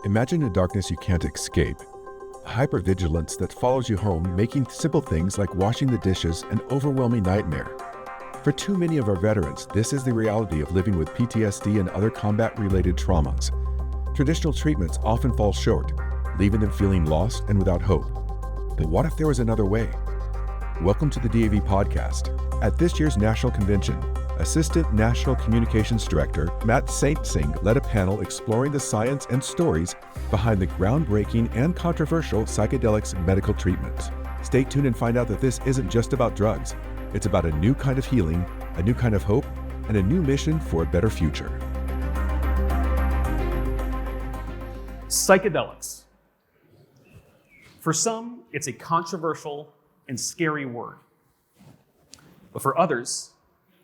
Imagine a darkness you can't escape. A hypervigilance that follows you home, making simple things like washing the dishes an overwhelming nightmare. For too many of our veterans, this is the reality of living with PTSD and other combat-related traumas. Traditional treatments often fall short, leaving them feeling lost and without hope. But what if there was another way? Welcome to the DAV Podcast. At this year's National Convention, Assistant National Communications Director Matt Saint-Sing led a panel exploring the science and stories behind the groundbreaking and controversial psychedelics medical treatments. Stay tuned and find out that this isn't just about drugs. It's about a new kind of healing, a new kind of hope, and a new mission for a better future. Psychedelics. For some, it's a controversial and scary word. But for others,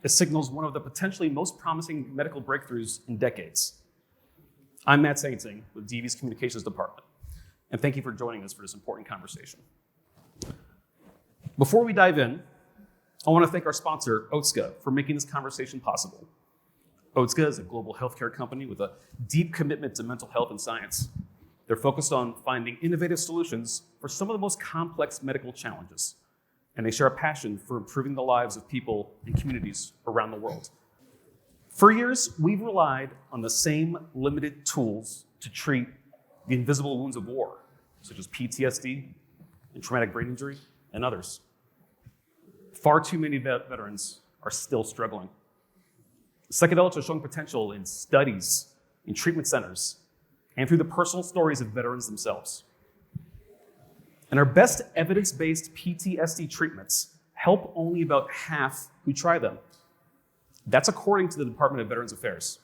it signals one of the potentially most promising medical breakthroughs in decades. I'm Matt Saint-Sing with DAV's Communications Department, and thank you for joining us for this important conversation. Before we dive in, I want to thank our sponsor, Otska, for making this conversation possible. Otska is a global healthcare company with a deep commitment to mental health and science. They're focused on finding innovative solutions for some of the most complex medical challenges, and they share a passion for improving the lives of people and communities around the world. For years, we've relied on the same limited tools to treat the invisible wounds of war, such as PTSD and traumatic brain injury, and others. Far too many veterans are still struggling. Psychedelics are showing potential in studies, in treatment centers, and through the personal stories of veterans themselves. And our best evidence-based PTSD treatments help only about half who try them. That's according to the Department of Veterans Affairs.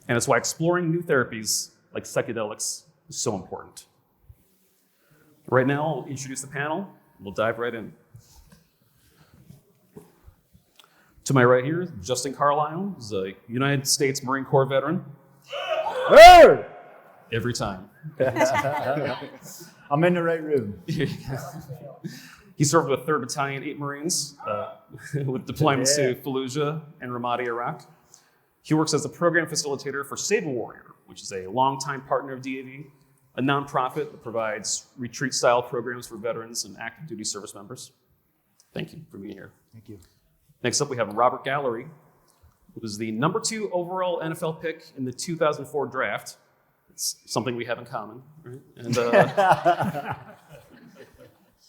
And that's why exploring new therapies like psychedelics is so important. Right now, I'll introduce the panel. We'll dive right in. To my right here, Justin Carlisle is a United States Marine Corps veteran. Hey! Every time. I'm in the right room. He served with 3rd Battalion, 8 Marines, with deployments to Fallujah and Ramadi, Iraq. He works as a program facilitator for Save a Warrior, which is a longtime partner of DAV, a nonprofit that provides retreat-style programs for veterans and active duty service members. Thank you for being here. Thank you. Next up, we have Robert Gallery, who was the number 2 overall NFL pick in the 2004 draft. It's something we have in common, right? And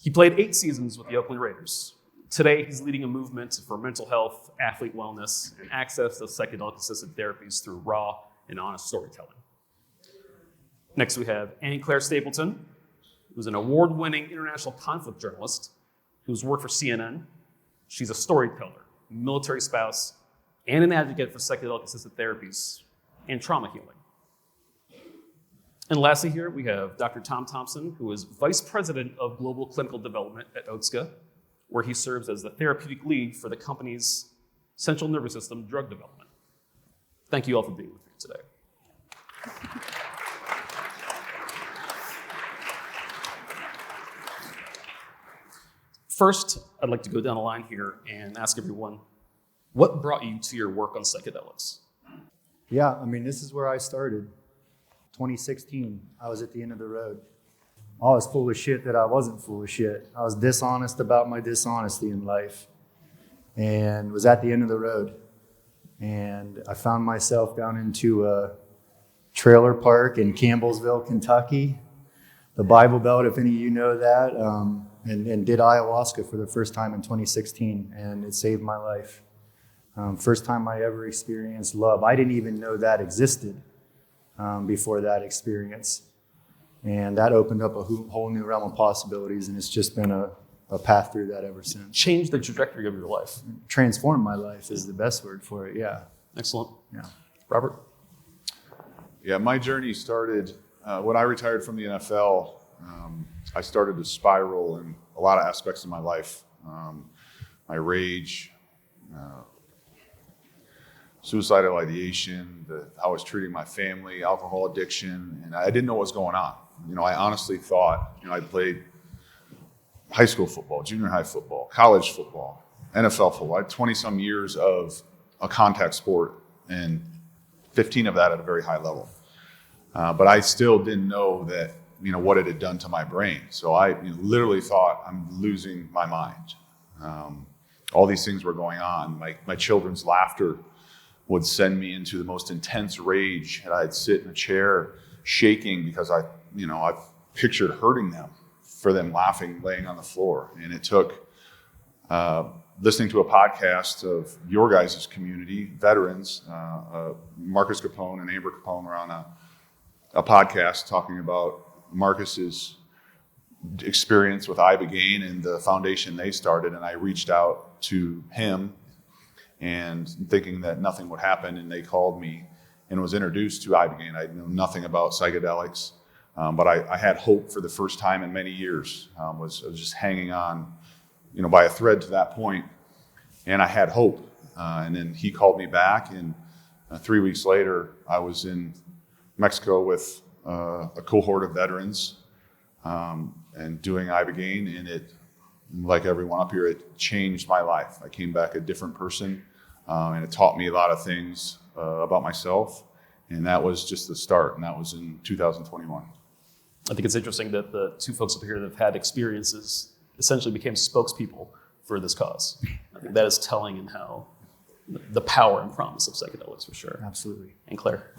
he played 8 seasons with the Oakland Raiders. Today, he's leading a movement for mental health, athlete wellness, and access to psychedelic-assisted therapies through raw and honest storytelling. Next, we have Annie Claire Stapleton, who's an award-winning international conflict journalist who's worked for CNN. She's a storyteller, military spouse, and an advocate for psychedelic-assisted therapies and trauma healing. And lastly here, we have Dr. Tom Thompson, who is Vice President of Global Clinical Development at Otska, where he serves as the therapeutic lead for the company's central nervous system drug development. Thank you all for being with me today. First, I'd like to go down the line here and ask everyone, what brought you to your work on psychedelics? Yeah, this is where I started. 2016, I was at the end of the road. I was full of shit that I wasn't full of shit. I was dishonest about my dishonesty in life and was at the end of the road. And I found myself down into a trailer park in Campbellsville, Kentucky, the Bible Belt, if any of you know that, and did ayahuasca for the first time in 2016, and it saved my life. First time I ever experienced love. I didn't even know that existed before that experience. And that opened up a whole new realm of possibilities, and it's just been a path through that ever since. Changed the trajectory of your life. Transformed my life is the best word for it, yeah. Excellent. Yeah. Robert? Yeah, my journey started when I retired from the NFL. I started to spiral in a lot of aspects of my life. My rage, suicidal ideation, how I was treating my family, alcohol addiction, and I didn't know what was going on. I honestly thought, I played high school football, junior high football, college football, NFL football. I had 20-some years of a contact sport, and 15 of that at a very high level. But I still didn't know that, what it had done to my brain. So I literally thought I'm losing my mind. All these things were going on. My children's laughter would send me into the most intense rage, and I'd sit in a chair shaking because I pictured hurting them for them laughing, laying on the floor. And it took listening to a podcast of your guys' community, veterans, Marcus Capone and Amber Capone were on a podcast talking about Marcus's experience with Ibogaine and the foundation they started, and I reached out to him and thinking that nothing would happen, and they called me and was introduced to Ibogaine. I knew nothing about psychedelics, but I had hope for the first time in many years. I was just hanging on, by a thread to that point, and I had hope. And then he called me back, and 3 weeks later, I was in Mexico with a cohort of veterans and doing Ibogaine, and it, like everyone up here, it changed my life. I came back a different person, and it taught me a lot of things about myself, and that was just the start, and that was in 2021. I think it's interesting that the two folks up here that have had experiences essentially became spokespeople for this cause. I think that is telling in how the power and promise of psychedelics, for sure. Absolutely. And Claire?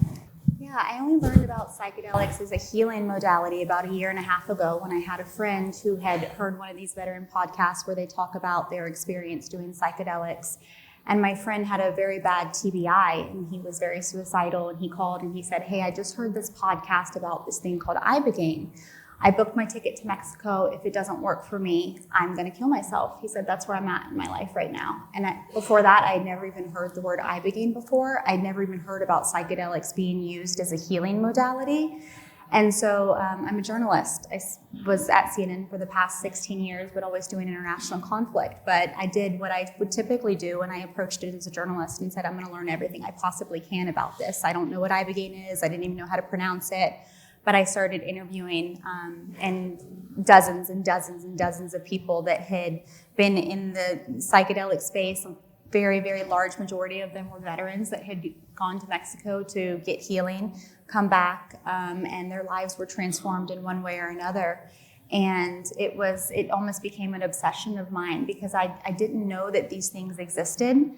Yeah, I only learned about psychedelics as a healing modality about 1.5 years ago when I had a friend who had heard one of these veteran podcasts where they talk about their experience doing psychedelics. And my friend had a very bad TBI, and he was very suicidal, and he called and he said, "Hey, I just heard this podcast about this thing called Ibogaine. I booked my ticket to Mexico. If it doesn't work for me, I'm going to kill myself." He said, "That's where I'm at in my life right now." And before that, I had never even heard the word Ibogaine before. I'd never even heard about psychedelics being used as a healing modality. And so I'm a journalist. I was at CNN for the past 16 years, but always doing international conflict. But I did what I would typically do, and I approached it as a journalist and said, I'm going to learn everything I possibly can about this. I don't know what Ibogaine is. I didn't even know how to pronounce it. But I started interviewing and dozens and dozens and dozens of people that had been in the psychedelic space. A very, very large majority of them were veterans that had gone to Mexico to get healing, come back, and their lives were transformed in one way or another. And it almost became an obsession of mine because I didn't know that these things existed.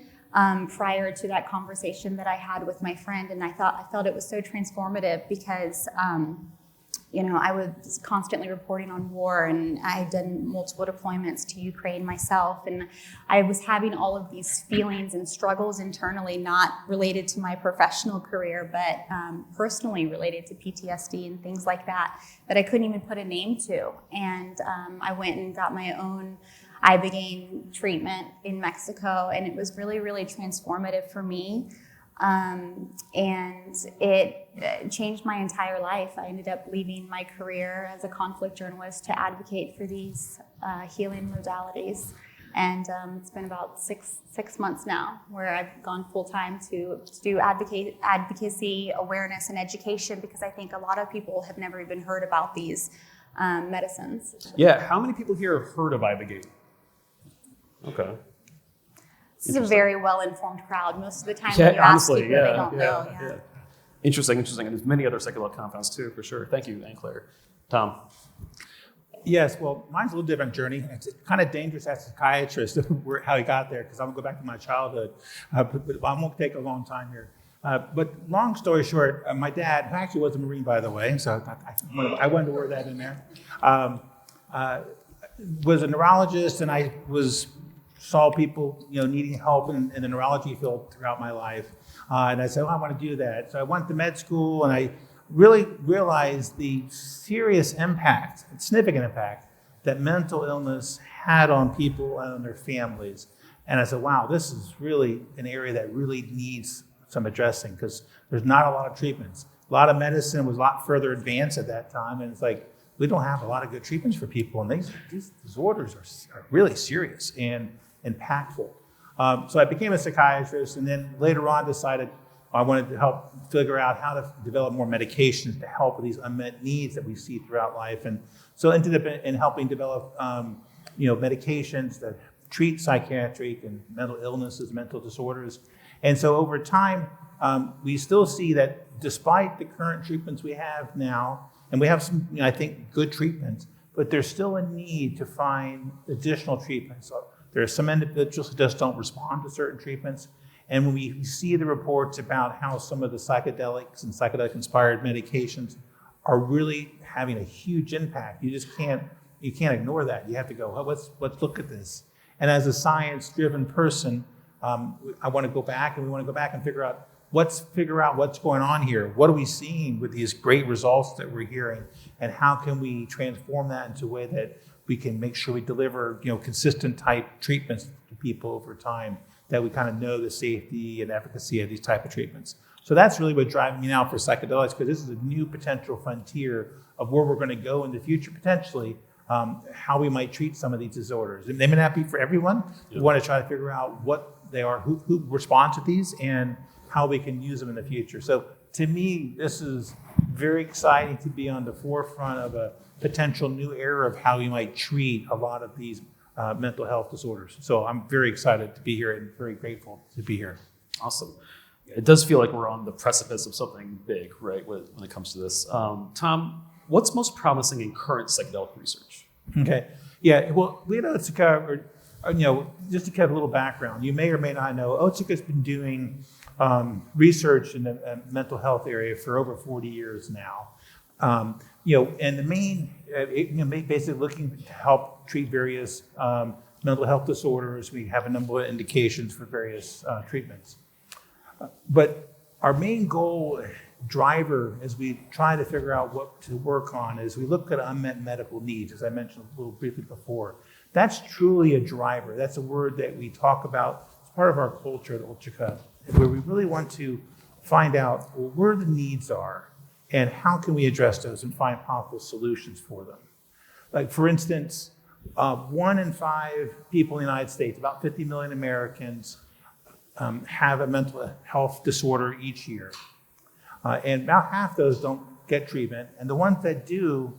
Prior to that conversation that I had with my friend, and I felt it was so transformative because, I was constantly reporting on war, and I had done multiple deployments to Ukraine myself, and I was having all of these feelings and struggles internally, not related to my professional career, but personally related to PTSD and things like that I couldn't even put a name to. And I went and got my own Ibogaine treatment in Mexico, and it was really, really transformative for me. And it changed my entire life. I ended up leaving my career as a conflict journalist to advocate for these healing modalities. And it's been about six months now where I've gone full-time to do advocacy, awareness, and education, because I think a lot of people have never even heard about these medicines. Yeah, how many people here have heard of Ibogaine? Okay. This is a very well-informed crowd. Most of the time Yeah, when you ask honestly, people, they don't know. Yeah. Interesting. And there's many other psychedelic compounds too, for sure. Thank you, Anne Claire. Tom? Yes, well, mine's a little different journey. It's kind of dangerous as a psychiatrist how he got there, because I'm going to go back to my childhood. But I won't take a long time here. But long story short, my dad, who actually was a Marine, by the way, so I wanted to word that in there, was a neurologist, and I saw people, needing help in the neurology field throughout my life. And I said, I want to do that. So I went to med school, and I really realized the serious impact, significant impact, that mental illness had on people and on their families. And I said, wow, this is really an area that really needs some addressing, because there's not a lot of treatments. A lot of medicine was a lot further advanced at that time, and it's like, we don't have a lot of good treatments for people, and these disorders are really serious and impactful. So I became a psychiatrist, and then later on decided I wanted to help figure out how to develop more medications to help with these unmet needs that we see throughout life. And so I ended up in helping develop medications that treat psychiatric and mental illnesses, mental disorders. And so over time, we still see that despite the current treatments we have now, and we have some, I think, good treatments, but there's still a need to find additional treatments. So there are some individuals who just don't respond to certain treatments. And when we see the reports about how some of the psychedelics and psychedelic-inspired medications are really having a huge impact, you can't ignore that. You have to go, well, let's look at this. And as a science-driven person, I want to go back, and we want to go back and figure out what's going on here. What are we seeing with these great results that we're hearing, and how can we transform that into a way that we can make sure we deliver, consistent type treatments to people over time, that we kind of know the safety and efficacy of these type of treatments. So that's really what's driving me now for psychedelics, because this is a new potential frontier of where we're going to go in the future potentially, how we might treat some of these disorders. And they may not be for everyone. We want to try to figure out what they are, who responds to these, and how we can use them in the future. So to me, this is very exciting to be on the forefront of a potential new era of how we might treat a lot of these mental health disorders. So I'm very excited to be here and very grateful to be here. Awesome. It does feel like we're on the precipice of something big, right, when it comes to this. Tom, what's most promising in current psychedelic research? Okay. Yeah, well, Leo Otsuka, just to give a little background, you may or may not know, Otsuka's been doing research in the mental health area for over 40 years now. And the main, basically looking to help treat various mental health disorders. We have a number of indications for various treatments. But our main goal, driver, as we try to figure out what to work on, is we look at unmet medical needs, as I mentioned a little briefly before. That's truly a driver. That's a word that we talk about. It's part of our culture at Otsuka, where we really want to find out where the needs are and how can we address those and find possible solutions for them. Like, for instance, 1 in 5 people in the United States, about 50 million Americans, have a mental health disorder each year. And about half those don't get treatment, and the ones that do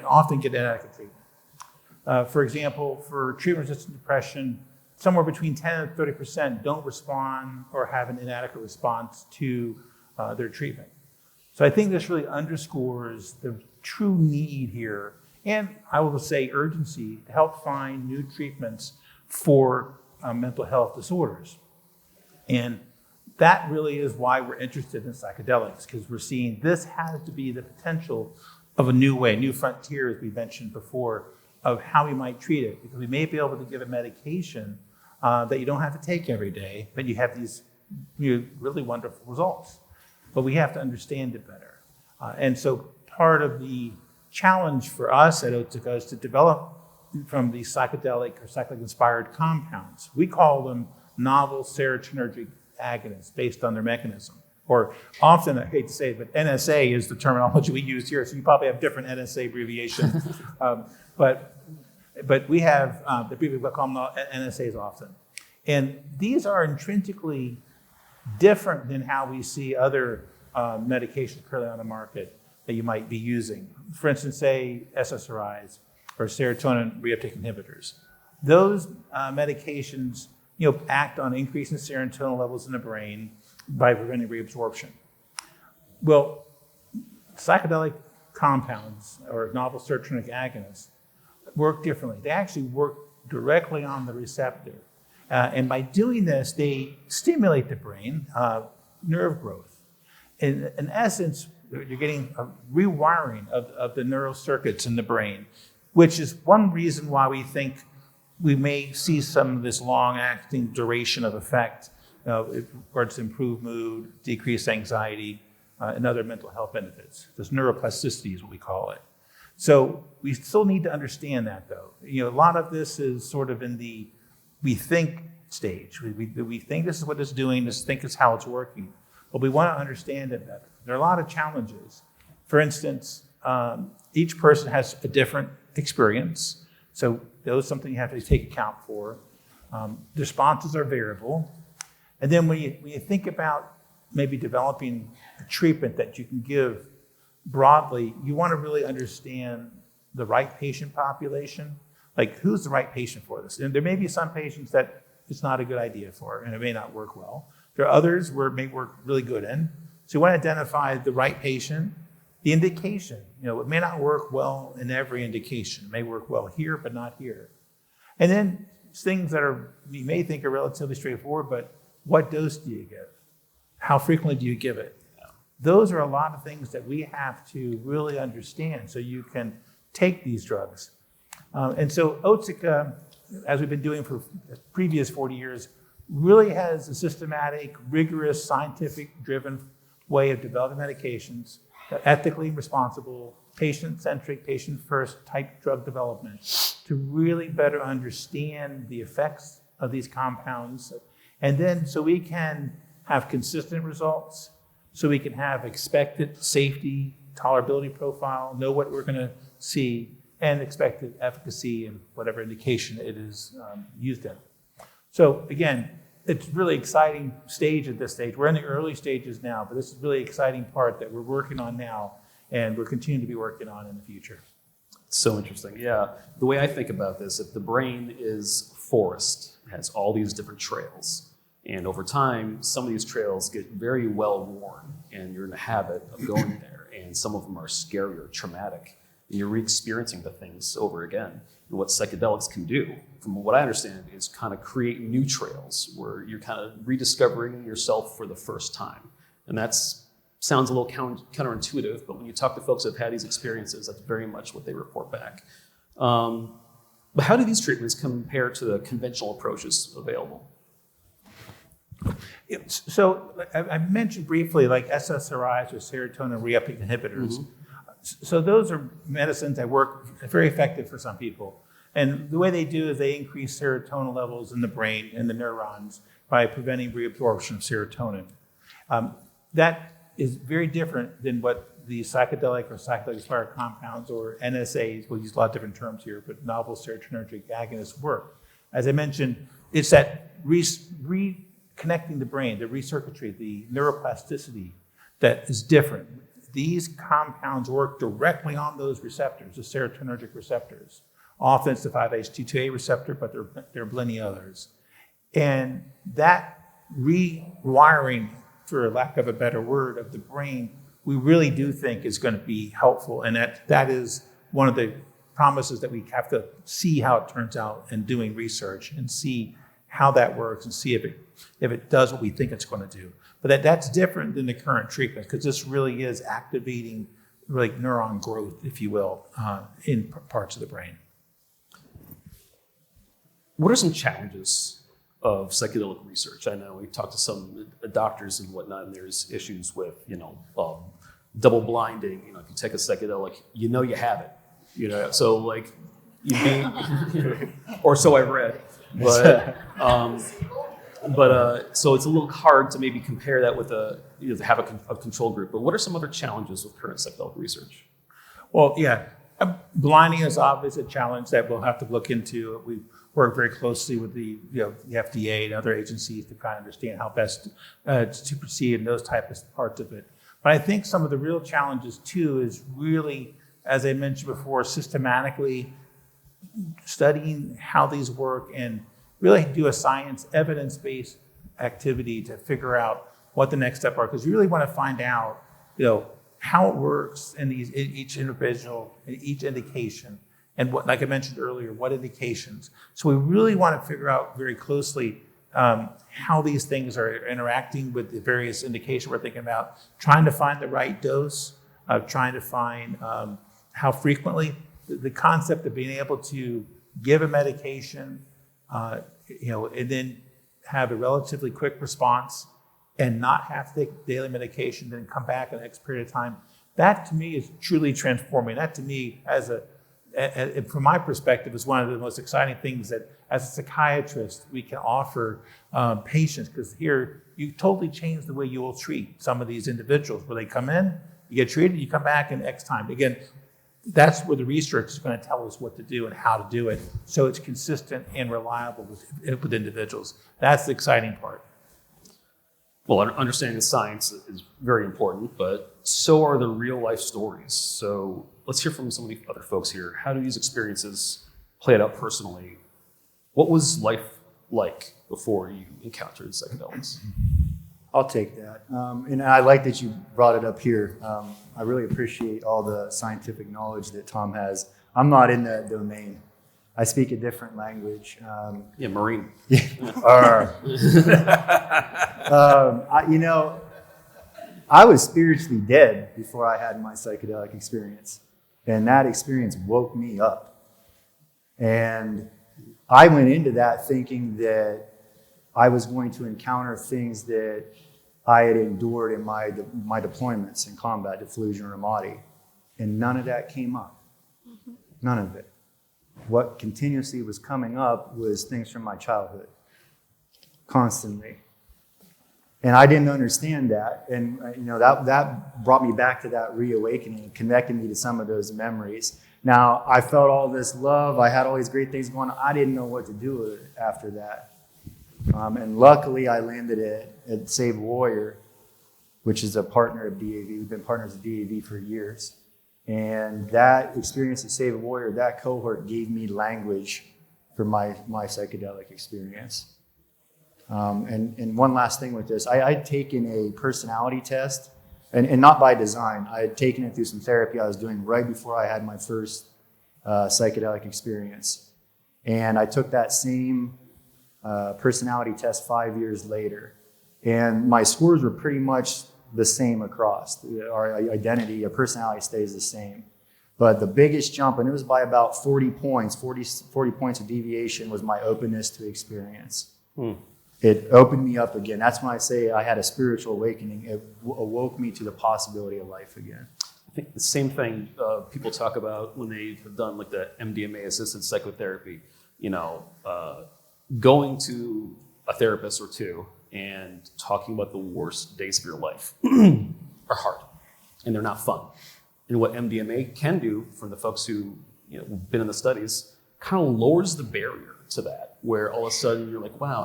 often get inadequate treatment. For example, for treatment-resistant depression, somewhere between 10 and 30% don't respond or have an inadequate response to their treatment. So I think this really underscores the true need here, and I will say urgency, to help find new treatments for mental health disorders. And that really is why we're interested in psychedelics, because we're seeing this has to be the potential of a new way, new frontier, as we mentioned before, of how we might treat it. Because we may be able to give a medication that you don't have to take every day, but you have these really wonderful results. But we have to understand it better. And so part of the challenge for us at Otsuka is to develop from these psychedelic or psychedelic-inspired compounds. We call them novel serotonergic agonists based on their mechanism. Or often, I hate to say it, but NSA is the terminology we use here, so you probably have different NSA abbreviations. But we have the people call them NSAs often. And these are intrinsically different than how we see other medications currently on the market that you might be using. For instance, say SSRIs or serotonin reuptake inhibitors. Those medications act on increasing serotonin levels in the brain by preventing reabsorption. Well, psychedelic compounds or novel serotonergic agonists work differently. They actually work directly on the receptor. And by doing this, they stimulate the brain, nerve growth. In essence, you're getting a rewiring of the neural circuits in the brain, which is one reason why we think we may see some of this long-acting duration of effect, where it's improved mood, decreased anxiety, and other mental health benefits. This neuroplasticity is what we call it. So we still need to understand that, though. A lot of this is sort of in the we think stage. We think this is what it's doing, this think is how it's working. But we want to understand it better. There are a lot of challenges. For instance, each person has a different experience. So that is something you have to take account for. The responses are variable. And then when you think about maybe developing a treatment that you can give broadly, you want to really understand the right patient population. Like, who's the right patient for this? And there may be some patients that it's not a good idea for, and it may not work well. There are others where it may work really good in. So you want to identify the right patient, the indication. It may not work well in every indication. It may work well here, but not here. And then things that you may think are relatively straightforward, but what dose do you give? How frequently do you give it? Those are a lot of things that we have to really understand so you can take these drugs. And so Otsuka, as we've been doing for the previous 40 years, really has a systematic, rigorous, scientific-driven way of developing medications, ethically responsible, patient-centric, patient-first type drug development to really better understand the effects of these compounds. And then so we can have consistent results, so we can have expected safety, tolerability profile, know what we're going to see, and expected efficacy in whatever indication it is used in. So again, it's really exciting stage at this stage. We're in the early stages now, but this is really exciting part that we're working on now, and we're continuing to be working on in the future. So interesting. Yeah. The way I think about this, if the brain is forest, it has all these different trails. And over time, some of these trails get very well worn, and you're in the habit of going there. And some of them are scary or traumatic. And you're re-experiencing the things over again. And what psychedelics can do, from what I understand, is kind of create new trails where you're kind of rediscovering yourself for the first time. And that sounds a little counterintuitive, but when you talk to folks who have had these experiences, that's very much what they report back. But how do these treatments compare to the conventional approaches available? So I mentioned briefly like SSRIs or serotonin re-upping inhibitors. Mm-hmm. So those are medicines that work very effective for some people. And the way they do is they increase serotonin levels in the brain and the neurons by preventing reabsorption of serotonin. That is very different than what the psychedelic or psychedelic-inspired compounds or NSAs, we'll use a lot of different terms here, but novel serotonergic agonists work. As I mentioned, it's that reconnecting the brain, the recircuitry, the neuroplasticity that is different. These compounds work directly on those receptors, the serotonergic receptors. Often it's the 5-HT2A receptor, but there are plenty others. And that rewiring, for lack of a better word, of the brain, we really do think is going to be helpful. And that is one of the promises that we have to see how it turns out in doing research and see how that works and see if it does what we think it's going to do. But that's different than the current treatment because this really is activating like neuron growth, if you will, in parts of the brain. What are some challenges of psychedelic research? I know we talked to some doctors and whatnot, and there's issues with, double blinding. If you take a psychedelic, you have it. So like, or so I've read. But so it's a little hard to maybe compare that with to have a control group. But what are some other challenges with current psychedelic research? Well, yeah, blinding is obviously a challenge that we'll have to look into. We work very closely with the FDA and other agencies to try to understand how best to proceed in those types of parts of it. But I think some of the real challenges too is really, as I mentioned before, systematically studying how these work and really do a science evidence-based activity to figure out what the next step are, because you really want to find out, how it works in each individual, each indication, and what, like I mentioned earlier, what indications. So we really want to figure out very closely how these things are interacting with the various indications we're thinking about, trying to find the right dose, trying to find how frequently. The concept of being able to give a medication, and then have a relatively quick response and not have to take daily medication, then come back in the next period of time. That to me is truly transforming. That to me, from my perspective, is one of the most exciting things that as a psychiatrist, we can offer patients, because here you totally change the way you will treat some of these individuals where they come in, you get treated, you come back in X time. Again, that's where the research is going to tell us what to do and how to do it, so it's consistent and reliable with individuals. That's the exciting part. Well, understanding the science is very important, but so are the real life stories. So let's hear from some of the other folks here. How do these experiences play out personally? What was life like before you encountered psychedelics? I'll take that. And I like that you brought it up here. I really appreciate all the scientific knowledge that Tom has. I'm not in that domain. I speak a different language. Yeah, Marine. I was spiritually dead before I had my psychedelic experience. And that experience woke me up. And I went into that thinking that I was going to encounter things that I had endured in my deployments in combat, Fallujah and Ramadi. And none of that came up. None of it. What continuously was coming up was things from my childhood, constantly. And I didn't understand that. And that brought me back to that reawakening and connected me to some of those memories. Now, I felt all this love. I had all these great things going on. I didn't know what to do with it after that. And luckily, I landed at Save Warrior, which is a partner of DAV. We've been partners of DAV for years. And that experience at Save Warrior, that cohort gave me language for my psychedelic experience. And one last thing with this, I'd taken a personality test, and not by design. I had taken it through some therapy I was doing right before I had my first psychedelic experience. And I took that same personality test 5 years later. And my scores were pretty much the same across. Our identity, our personality stays the same. But the biggest jump, and it was by about 40 points, 40 points of deviation, was my openness to experience. It opened me up again. That's when I say I had a spiritual awakening. It awoke me to the possibility of life again. I think the same thing people talk about when they have done like the MDMA-assisted psychotherapy. Going to a therapist or two and talking about the worst days of your life are hard, and they're not fun. And what MDMA can do for the folks who have been in the studies kind of lowers the barrier to that, where all of a sudden you're like, wow,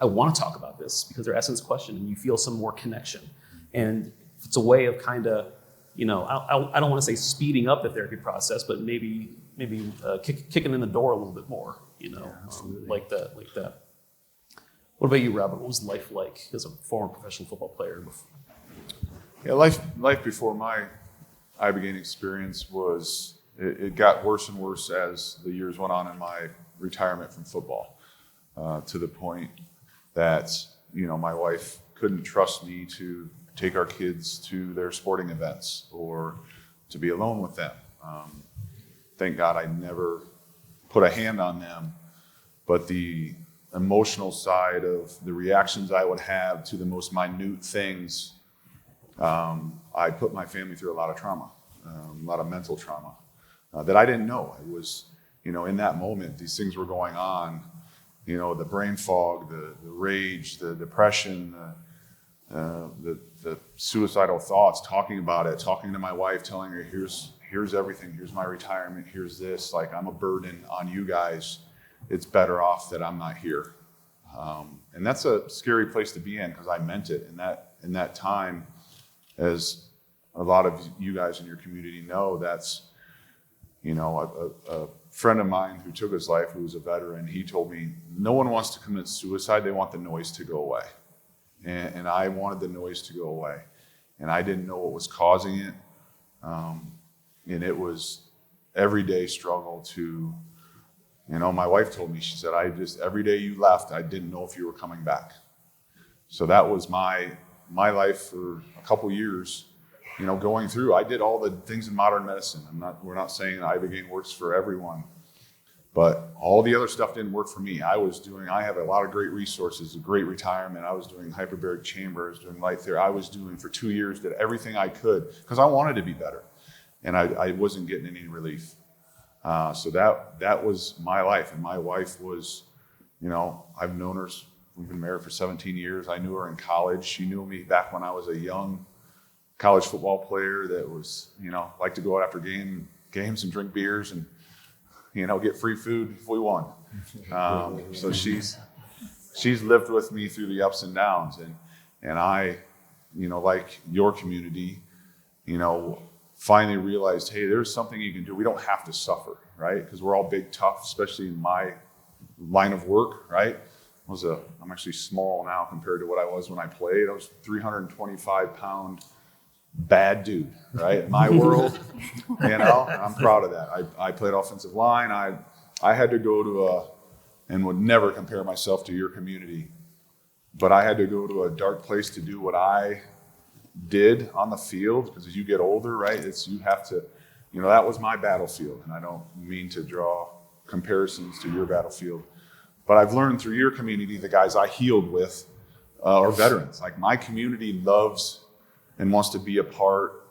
I want to talk about this because they're asking this question, and you feel some more connection. And it's a way of kind of, I don't want to say speeding up the therapy process, but maybe kicking in the door a little bit more, like that. What about you, Robert? What was life like as a former professional football player? Yeah, life before my Ibogaine experience was, it got worse and worse as the years went on in my retirement from football, to the point that, my wife couldn't trust me to take our kids to their sporting events or to be alone with them. Thank God I never put a hand on them, but the emotional side of the reactions I would have to the most minute things, I put my family through a lot of trauma, a lot of mental trauma that I didn't know. It was, in that moment, these things were going on, the brain fog, the rage, the depression, the suicidal thoughts, talking about it, talking to my wife, telling her, here's everything, here's my retirement, here's this, like I'm a burden on you guys. It's better off that I'm not here. And that's a scary place to be in because I meant it in that time. As a lot of you guys in your community know, that's, a friend of mine who took his life, who was a veteran, he told me, no one wants to commit suicide, they want the noise to go away. And I wanted the noise to go away. And I didn't know what was causing it. And it was everyday struggle to, my wife told me, she said, every day you left, I didn't know if you were coming back. So that was my life for a couple years, going through. I did all the things in modern medicine. We're not saying Ibogaine works for everyone, but all the other stuff didn't work for me. I have a lot of great resources, a great retirement. I was doing hyperbaric chambers, doing light therapy. I was doing for 2 years, did everything I could because I wanted to be better. And I wasn't getting any relief. So that was my life. And my wife was, I've known her, we've been married for 17 years. I knew her in college. She knew me back when I was a young college football player that was, liked to go out after games and drink beers and, get free food if we won. So she's lived with me through the ups and downs. And I, like your community, finally realized, hey, there's something you can do. We don't have to suffer, right? Because we're all big, tough, especially in my line of work, right? I'm actually small now compared to what I was when I played. I was 325-pound bad dude, right? In my world, I'm proud of that. I played offensive line. I had to go to and would never compare myself to your community, but I had to go to a dark place to do what I did on the field, because as you get older, right, you have to, that was my battlefield, and I don't mean to draw comparisons to your battlefield, but I've learned through your community, the guys I healed with are veterans. Like, my community loves and wants to be a part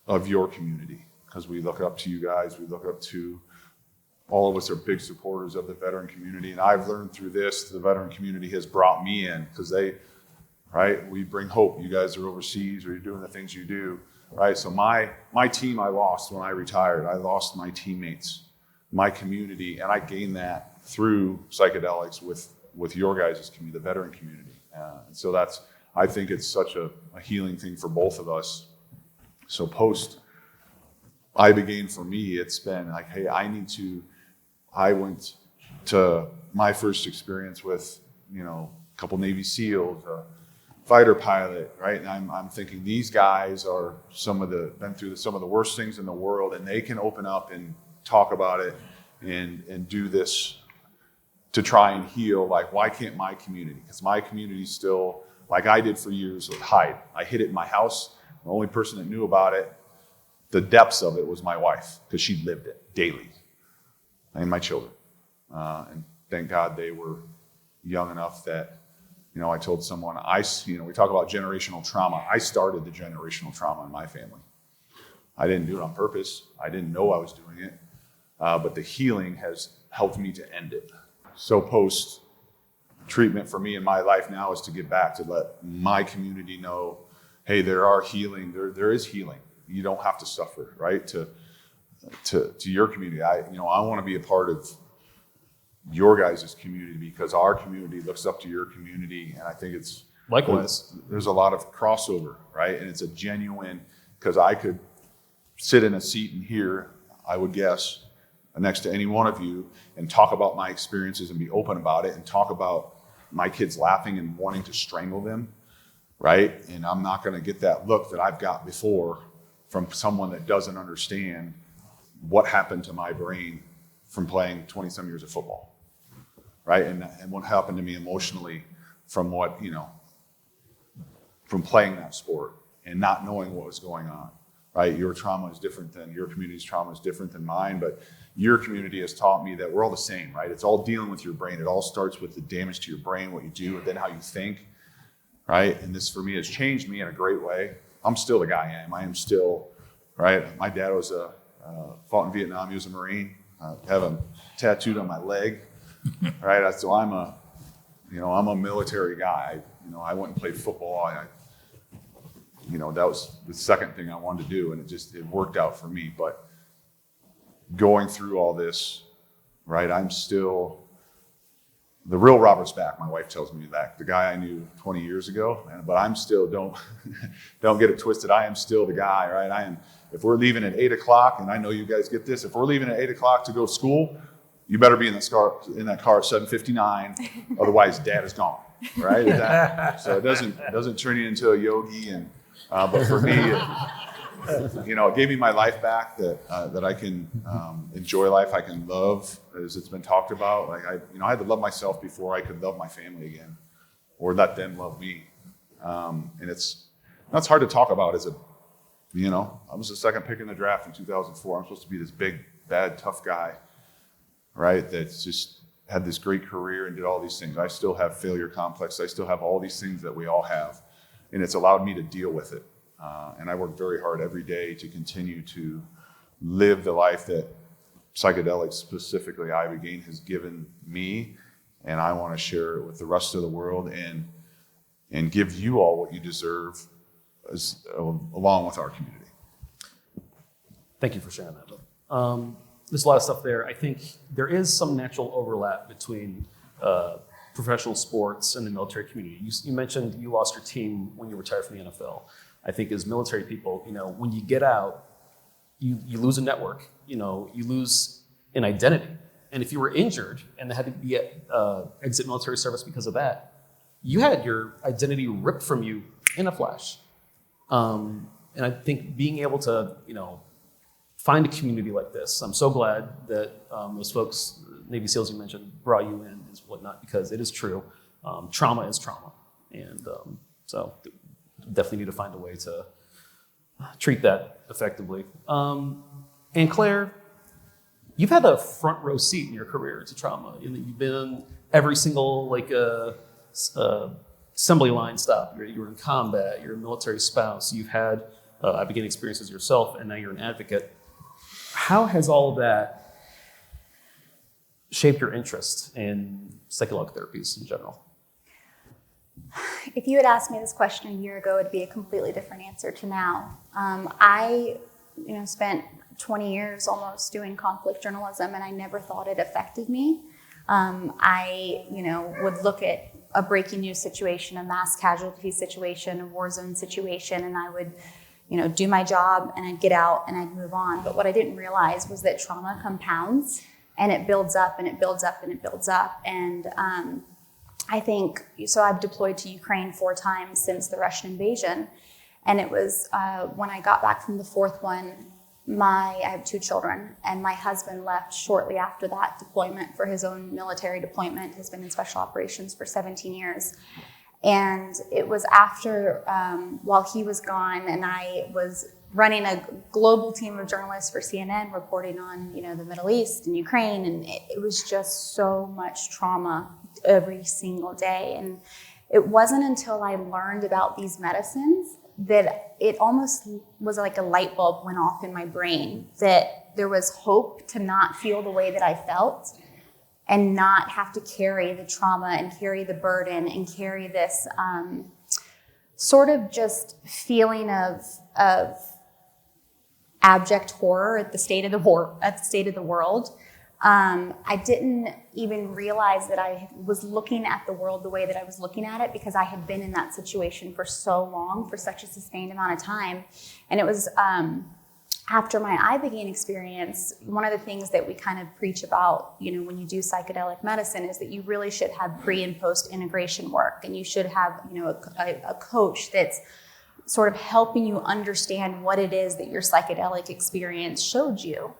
of your community, because we look up to you guys. We look up to, all of us are big supporters of the veteran community, and I've learned through this, the veteran community has brought me in, because we bring hope. You guys are overseas, or you're doing the things you do, right? So my team I lost when I retired. I lost my teammates, my community, and I gained that through psychedelics with your guys' community, the veteran community. And so I think it's such a healing thing for both of us. So post Ibogaine, for me, it's been like, hey, I went to my first experience with, a couple Navy SEALs, a fighter pilot, right? And I'm thinking, these guys are been through some of the worst things in the world, and they can open up and talk about it and do this to try and heal. Like, why can't my community? Because my community still, like I did for years, would hide. I hid it in my house. The only person that knew about it, the depths of it, was my wife, because she lived it daily, and my children. And thank God they were young enough that, I told someone, we talk about generational trauma. I started the generational trauma in my family. I didn't do it on purpose. I didn't know I was doing it. But the healing has helped me to end it. So post treatment for me in my life now is to get back to let my community know, hey, there are healing. There is healing. You don't have to suffer, right? To your community. I want to be a part of your guys' community, because our community looks up to your community, and I think it's likewise. There's a lot of crossover, right? And it's a genuine, because I could sit in a seat in here, I would guess, next to any one of you, and talk about my experiences and be open about it, and talk about my kids laughing and wanting to strangle them, right? And I'm not going to get that look that I've got before from someone that doesn't understand what happened to my brain from playing 20-some years of football, right? And what happened to me emotionally from from playing that sport and not knowing what was going on, right? Your trauma is different than your community's trauma is different than mine, but your community has taught me that we're all the same, right? It's all dealing with your brain. It all starts with the damage to your brain, what you do, and then how you think, right? And this, for me, has changed me in a great way. I'm still the guy I am. I am still, right? My dad was fought in Vietnam. He was a Marine. I have him tattooed on my leg, right? So I'm a military guy. I went and played football. That was the second thing I wanted to do, and it worked out for me. But going through all this, right? I'm still, the real Robert's back. My wife tells me that, the guy I knew 20 years ago. But I'm still, don't get it twisted. I am still the guy, right? If we're leaving at 8 o'clock, and I know you guys get this, if we're leaving at 8 o'clock to go to school, you better be in that car at 7:59. Otherwise, Dad is gone, right? So it doesn't turn you into a yogi. But for me, it gave me my life back, that I can enjoy life, I can love, as it's been talked about. Like I had to love myself before I could love my family again, or let them love me. And that's hard to talk about I was the second pick in the draft in 2004. I'm supposed to be this big, bad, tough guy, right? That's just had this great career and did all these things. I still have failure complex. I still have all these things that we all have, and it's allowed me to deal with it. And I work very hard every day to continue to live the life that psychedelics, specifically Ibogaine, has given me, and I want to share it with the rest of the world and give you all what you deserve, along with our community. Thank you for sharing that. There's a lot of stuff there. I think there is some natural overlap between professional sports and the military community. You mentioned you lost your team when you retired from the NFL. I think as military people, when you get out, you lose a network, you lose an identity. And if you were injured and had to be exit military service because of that, you had your identity ripped from you in a flash. And I think being able to, find a community like this, I'm so glad that those folks, Navy SEALs you mentioned, brought you in and whatnot, because it is true. Trauma is trauma. And so definitely need to find a way to treat that effectively. And Claire, you've had a front row seat in your career to trauma. You've been in every single assembly line stop. You were in combat. You're a military spouse. You've had beginning experiences yourself, and now you're an advocate. How has all of that shaped your interest in psychedelic therapies in general? If you had asked me this question a year ago, it'd be a completely different answer to now. I spent 20 years almost doing conflict journalism, and I never thought it affected me. I would look at a breaking news situation, a mass casualty situation, a war zone situation, and I would do my job, and I'd get out and I'd move on. But what I didn't realize was that trauma compounds, and it builds up and it builds up and it builds up. And I think, so I've deployed to Ukraine 4 times since the Russian invasion. And it was when I got back from the 4th one, I have 2 children, and my husband left shortly after that deployment for his own military deployment. He's been in special operations for 17 years. And it was after, while he was gone, and I was running a global team of journalists for CNN reporting on, the Middle East and Ukraine, and it was just so much trauma every single day. And it wasn't until I learned about these medicines that it almost was like a light bulb went off in my brain, that there was hope to not feel the way that I felt and not have to carry the trauma and carry the burden and carry this sort of just feeling of abject horror at the state of the world. I didn't even realize that I was looking at the world the way that I was looking at it, because I had been in that situation for so long, for such a sustained amount of time. And it was after my Ibogaine experience, one of the things that we kind of preach about, when you do psychedelic medicine, is that you really should have pre and post integration work, and you should have, a coach that's sort of helping you understand what it is that your psychedelic experience showed you.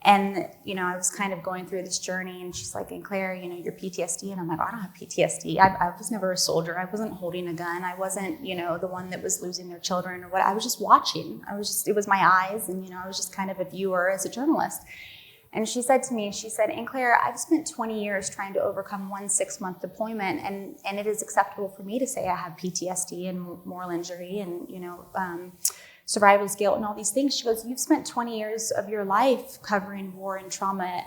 And, I was kind of going through this journey, and she's like, and Claire, your PTSD. And I'm like, I don't have PTSD. I was never a soldier. I wasn't holding a gun. I wasn't, the one that was losing their children or what. I was just watching. It was my eyes. And, I was just kind of a viewer as a journalist. And she said to me, and Claire, I've spent 20 years trying to overcome one 6-month deployment. And it is acceptable for me to say I have PTSD and moral injury and, survival guilt and all these things. She goes, you've spent 20 years of your life covering war and trauma,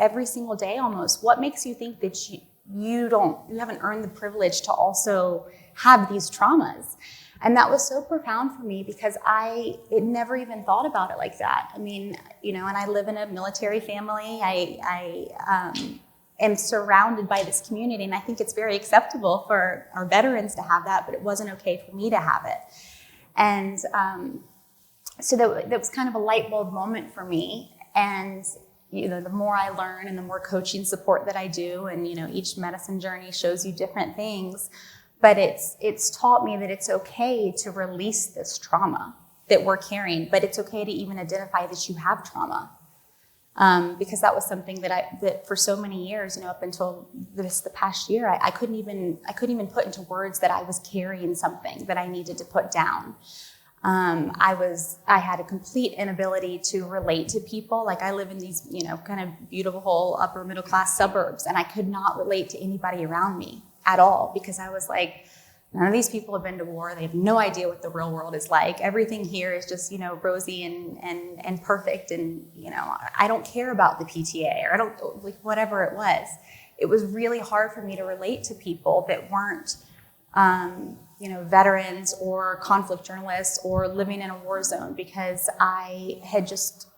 every single day almost. What makes you think that you haven't earned the privilege to also have these traumas? And that was so profound for me, because I never even thought about it like that. I mean, and I live in a military family. I am surrounded by this community, and I think it's very acceptable for our veterans to have that, but it wasn't okay for me to have it. And so that was kind of a light bulb moment for me. And, the more I learn and the more coaching support that I do, and, each medicine journey shows you different things, but it's taught me that it's okay to release this trauma that we're carrying, but it's okay to even identify that you have trauma. Because that was something that for so many years, up until the past year, I couldn't even put into words that I was carrying something that I needed to put down. I had a complete inability to relate to people. Like, I live in these, kind of beautiful upper middle class suburbs, and I could not relate to anybody around me at all, because I was like, none of these people have been to war. They have no idea what the real world is like. Everything here is just, rosy and perfect. And, I don't care about the PTA, or I don't, like, whatever it was. It was really hard for me to relate to people that weren't, veterans or conflict journalists or living in a war zone, because I had just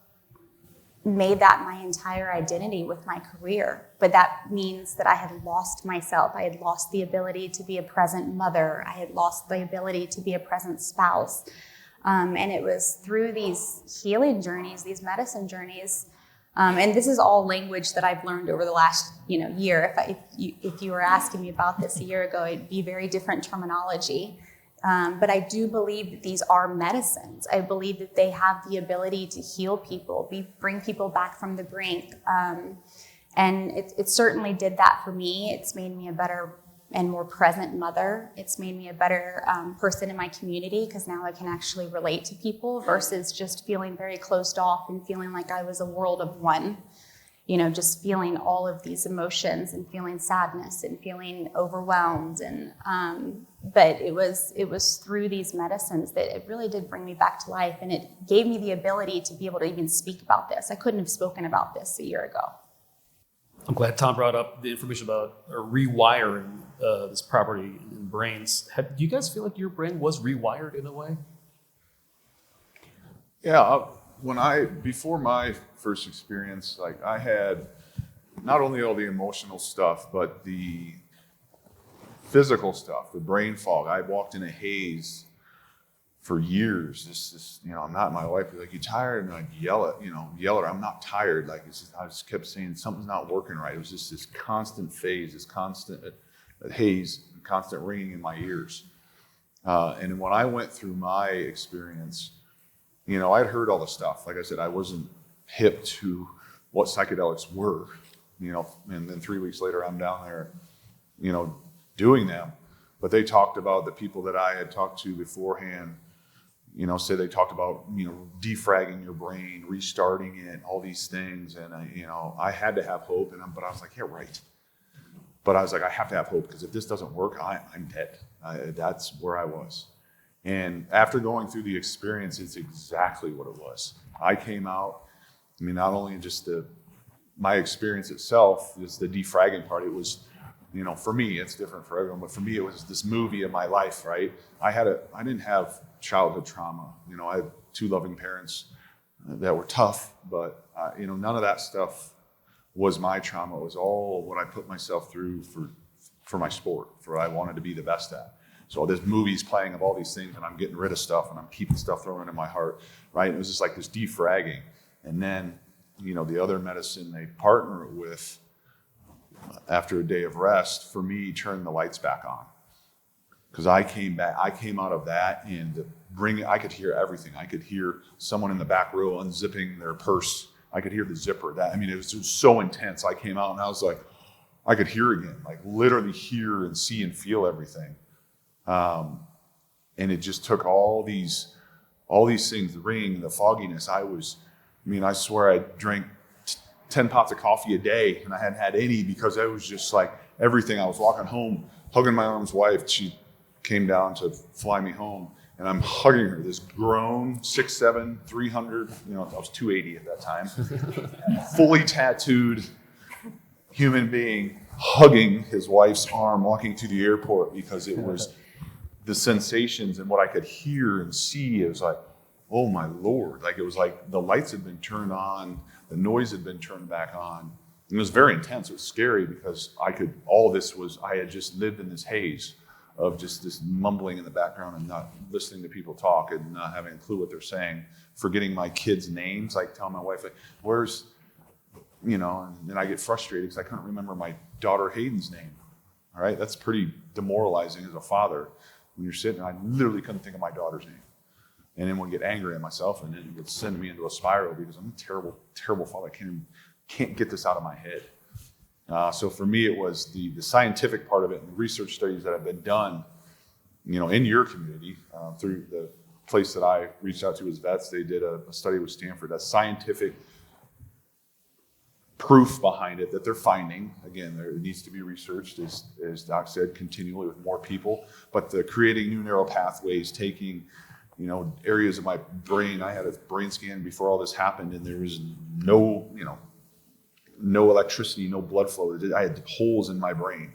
made that my entire identity with my career. But that means that I had lost myself. I had lost the ability to be a present mother. I had lost the ability to be a present spouse. And it was through these healing journeys, these medicine journeys, And this is all language that I've learned over the last year. If you were asking me about this a year ago, it'd be very different terminology. But I do believe that these are medicines. I believe that they have the ability to heal people, bring people back from the brink. And it certainly did that for me. It's made me a better and more present mother. It's made me a better person in my community, because now I can actually relate to people versus just feeling very closed off and feeling like I was a world of one. Just feeling all of these emotions and feeling sadness and feeling overwhelmed. And but it was through these medicines that it really did bring me back to life, and it gave me the ability to be able to even speak about this. I couldn't have spoken about this a year ago. I'm glad Tom brought up the information about rewiring this property in brains. Do you guys feel like your brain was rewired in a way? Yeah, before my first experience, like I had not only all the emotional stuff, but the physical stuff, the brain fog. I walked in a haze for years. This, my wife would be like, "You tired?" And I'd yell at her, "I'm not tired." Like I just kept saying something's not working right. It was just this constant phase, this constant haze, constant ringing in my ears. And when I went through my experience, I'd heard all the stuff. Like I said, I wasn't hip to what psychedelics were, and then 3 weeks later I'm down there, doing them. But they talked about, the people that I had talked to beforehand, say they talked about, defragging your brain, restarting it, all these things. And I had to have hope, but I was like, yeah, right. But I was like, I have to have hope, because if this doesn't work, I'm dead. That's where I was. And after going through the experience, it's exactly what it was. I came out, not only just my experience itself, just the defragging part, it was, for me, it's different for everyone, but for me, it was this movie of my life, right? I didn't have childhood trauma. I had 2 loving parents that were tough, but, none of that stuff was my trauma. It was all what I put myself through for my sport, for what I wanted to be the best at. So there's movies playing of all these things, and I'm getting rid of stuff, and I'm keeping stuff thrown into my heart, right? It was just like this defragging. And then, the other medicine they partner with, after a day of rest, for me, turned the lights back on. Because I came out of that, and I could hear everything. I could hear someone in the back row unzipping their purse. I could hear the zipper. It was just so intense. I came out, and I was like, I could hear again, like literally hear and see and feel everything. And it just took all these things, the ringing, the fogginess. I swear I drank 10 pots of coffee a day, and I hadn't had any, because I was just like everything. I was walking home, hugging my mom's wife. She came down to fly me home, and I'm hugging her, this grown 6'7", 300, I was 280 at that time, fully tattooed human being hugging his wife's arm, walking through the airport, because it was the sensations and what I could hear and see. It was like, oh my Lord. Like, it was like the lights had been turned on, the noise had been turned back on. And it was very intense. It was scary, because I had just lived in this haze of just this mumbling in the background and not listening to people talk and not having a clue what they're saying, forgetting my kids' names, like telling my wife, like, where's, and then I get frustrated because I couldn't remember my daughter Hayden's name. All right, that's pretty demoralizing as a father. When you're sitting, I literally couldn't think of my daughter's name. And then would get angry at myself, and then it would send me into a spiral, because I'm a terrible, terrible father. I can't get this out of my head. So for me, it was the scientific part of it, and the research studies that have been done, in your community, through the place that I reached out to as vets. They did a study with Stanford. That's scientific proof behind it that they're finding. Again, there needs to be researched, as Doc said, continually with more people. But the creating new neural pathways, taking areas of my brain. I had a brain scan before all this happened, and there was no electricity, no blood flow. I had holes in my brain.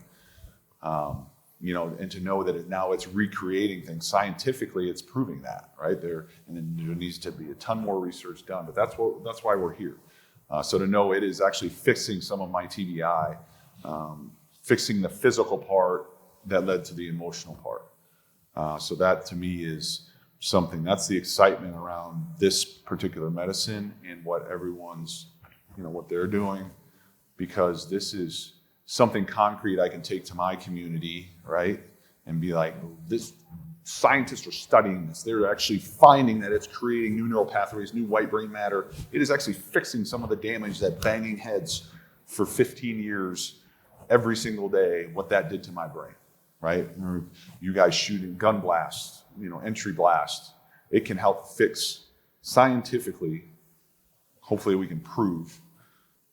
And to know that now it's recreating things scientifically, it's proving that, right there. And then there needs to be a ton more research done. But that's why we're here. So to know it is actually fixing some of my TBI, fixing the physical part that led to the emotional part. So that to me is something, that's the excitement around this particular medicine and what everyone's what they're doing, because this is something concrete I can take to my community, right? And be like, this scientists are studying this. They're actually finding that it's creating new neural pathways, new white brain matter. It is actually fixing some of the damage that banging heads for 15 years every single day, what that did to my brain, right? Or you guys shooting gun blasts, entry blast. It can help fix scientifically. Hopefully we can prove,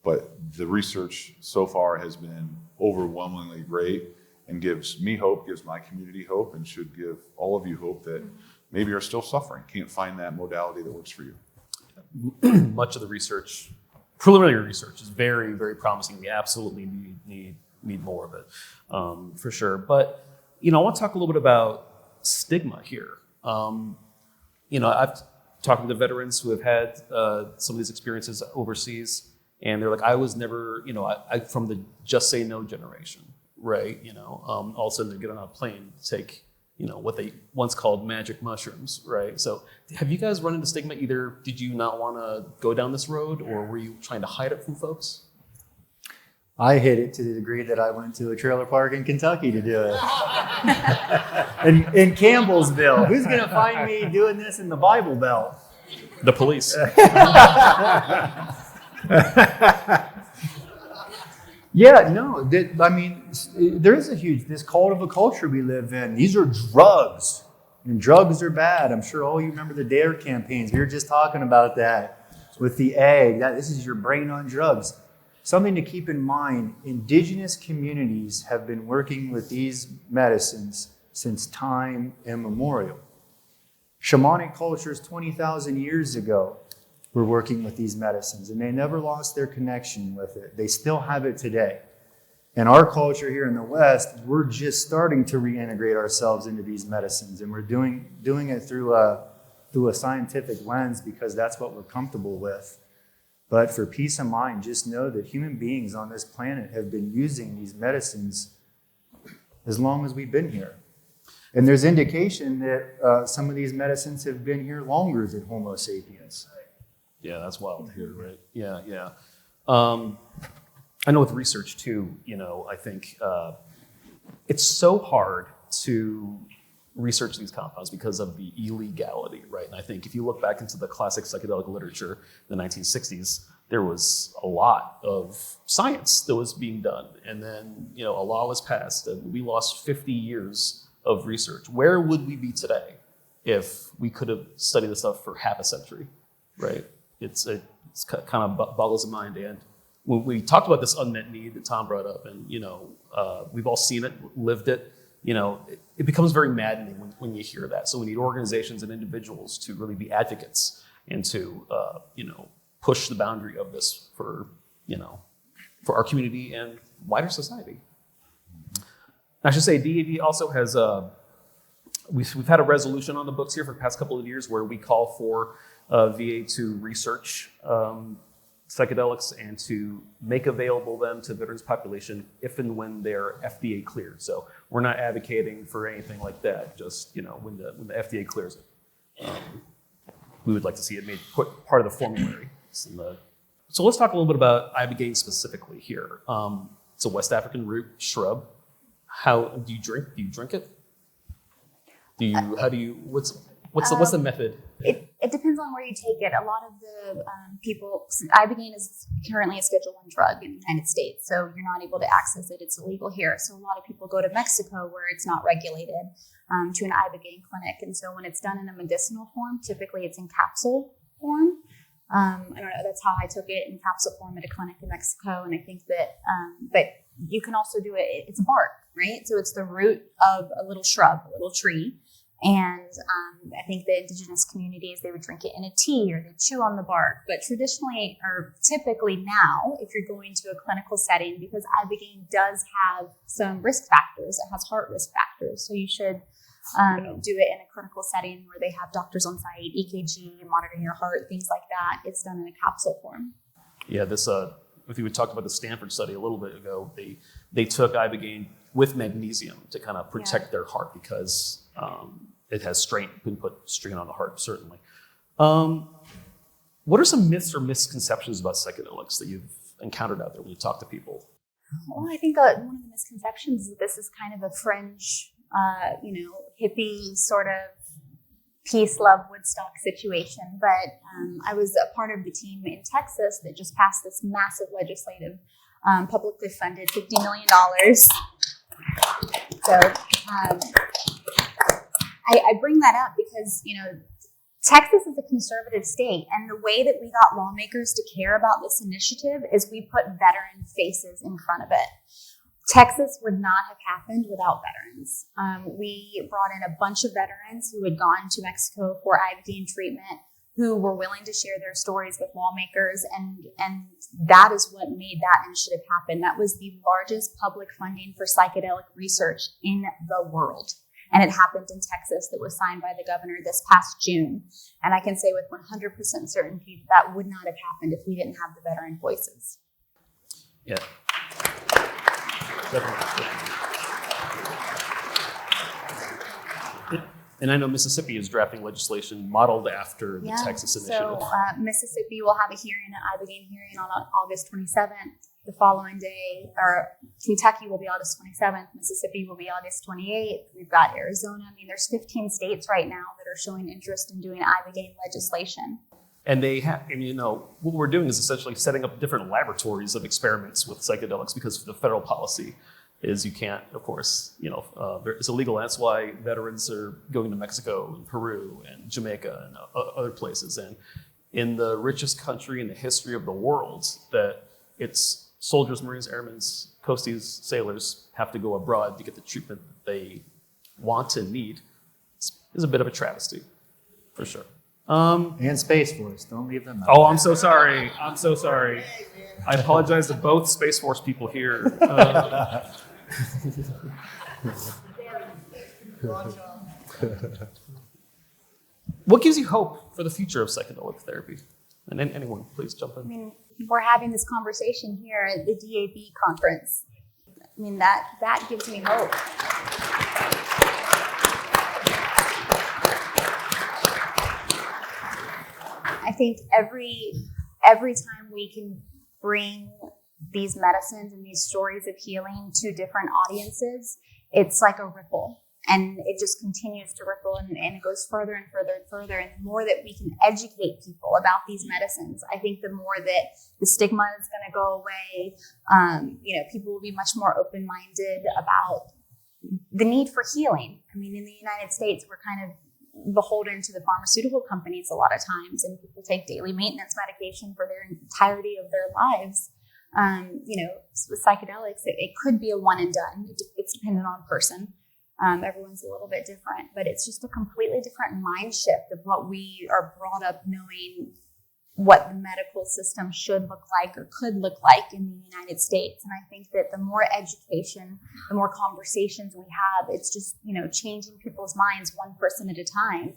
but the research so far has been overwhelmingly great and gives me hope, gives my community hope, and should give all of you hope that maybe you're still suffering, can't find that modality that works for you. Much of the research, preliminary research, is very, very promising. We absolutely need more of it, for sure. But, I want to talk a little bit about stigma here. I've talked to veterans who have had some of these experiences overseas, and they're like, I was never, I from the just say no generation, right? All of a sudden they get on a plane to take, what they once called magic mushrooms, right? So have you guys run into stigma? Either did you not want to go down this road, or were you trying to hide it from folks? I hid it to the degree that I went to a trailer park in Kentucky to do it. in Campbellsville. Who's going to find me doing this in the Bible Belt? The police. Yeah, no, there is this cult of a culture we live in. These are drugs, and drugs are bad. I'm sure all you remember the DARE campaigns. We were just talking about that with the egg. This is your brain on drugs. Something to keep in mind, indigenous communities have been working with these medicines since time immemorial. Shamanic cultures 20,000 years ago were working with these medicines, and they never lost their connection with it. They still have it today. In our culture here in the West, we're just starting to reintegrate ourselves into these medicines, and we're doing it through a scientific lens because that's what we're comfortable with. But for peace of mind, just know that human beings on this planet have been using these medicines as long as we've been here. And there's indication that some of these medicines have been here longer than Homo sapiens. Yeah, that's wild to hear, right? Yeah. I know with research too, I think it's so hard to research these compounds because of the illegality, right? And I think if you look back into the classic psychedelic literature, the 1960s, there was a lot of science that was being done. And then, a law was passed and we lost 50 years of research. Where would we be today if we could have studied this stuff for half a century, right? It's kind of boggles the mind. And when we talked about this unmet need that Tom brought up, and we've all seen it, lived it, it becomes very maddening when you hear that. So we need organizations and individuals to really be advocates and to push the boundary of this for our community and wider society. I should say DAV also has we've had a resolution on the books here for the past couple of years where we call for VA to research psychedelics and to make available them to veterans population if and when they're FDA cleared. So we're not advocating for anything like that. Just when the FDA clears it, we would like to see it made part of the formulary. So let's talk a little bit about ibogaine specifically here. It's a West African root shrub. How do you drink? Do you drink it? What's the method? It depends on where you take it. A lot of the people, ibogaine is currently a Schedule I drug in the United States, so you're not able to access it. It's illegal here. So a lot of people go to Mexico where it's not regulated to an ibogaine clinic. And so when it's done in a medicinal form, typically it's in capsule form. I don't know, that's how I took it, in capsule form at a clinic in Mexico. And I think that, but you can also do it, it's a bark, right? So it's the root of a little shrub, a little tree. And I think the indigenous communities, they would drink it in a tea or they chew on the bark. But traditionally, or typically now, if you're going to a clinical setting, because ibogaine does have some risk factors, it has heart risk factors. So you should do it in a clinical setting where they have doctors on site, EKG, monitoring your heart, things like that. It's done in a capsule form. Yeah, this, if you would talk about the Stanford study a little bit ago, they took ibogaine with magnesium to kind of protect their heart because it has strain, you can put strain on the heart, certainly. What are some myths or misconceptions about psychedelics that you've encountered out there when you talk to people? Well, I think one of the misconceptions is that this is kind of a fringe, hippie sort of peace, love, Woodstock situation. But I was a part of the team in Texas that just passed this massive legislative, publicly funded $50 million. So I bring that up because, Texas is a conservative state, and the way that we got lawmakers to care about this initiative is we put veteran faces in front of it. Texas would not have happened without veterans. We brought in a bunch of veterans who had gone to Mexico for Ibogaine treatment, who were willing to share their stories with lawmakers, and that is what made that initiative happen. That was the largest public funding for psychedelic research in the world. And it happened in Texas. That was signed by the governor this past June. And I can say with 100% certainty that would not have happened if we didn't have the veteran voices. Yeah. Definitely. And I know Mississippi is drafting legislation modeled after the Texas initiative. So Mississippi will have a hearing, an Ibogaine hearing on August 27th. The following day, or Kentucky will be August 27th, Mississippi will be August 28th. We've got Arizona. I mean, there's 15 states right now that are showing interest in doing Ibogaine legislation. And they have, what we're doing is essentially setting up different laboratories of experiments with psychedelics because the federal policy is you can't, of course, it's illegal. That's why veterans are going to Mexico and Peru and Jamaica and other places. And in the richest country in the history of the world, that it's soldiers, Marines, airmen, coasties, sailors have to go abroad to get the treatment that they want and need. It's a bit of a travesty, for sure. And Space Force, don't leave them out. Oh, I'm so sorry. I apologize to both Space Force people here. What gives you hope for the future of psychedelic therapy? And anyone, please jump in. We're having this conversation here at the DAV conference. That gives me hope. I think every time we can bring these medicines and these stories of healing to different audiences, it's like a ripple. And it just continues to ripple and it goes further and further and further. And the more that we can educate people about these medicines, I think the more that the stigma is going to go away. People will be much more open-minded about the need for healing. In the United States, we're kind of beholden to the pharmaceutical companies a lot of times, and people take daily maintenance medication for their entirety of their lives. With psychedelics, it could be a one and done. It's dependent on person. Everyone's a little bit different, but it's just a completely different mind shift of what we are brought up knowing what the medical system should look like or could look like in the United States. And I think that the more education, the more conversations we have, it's just, changing people's minds one person at a time.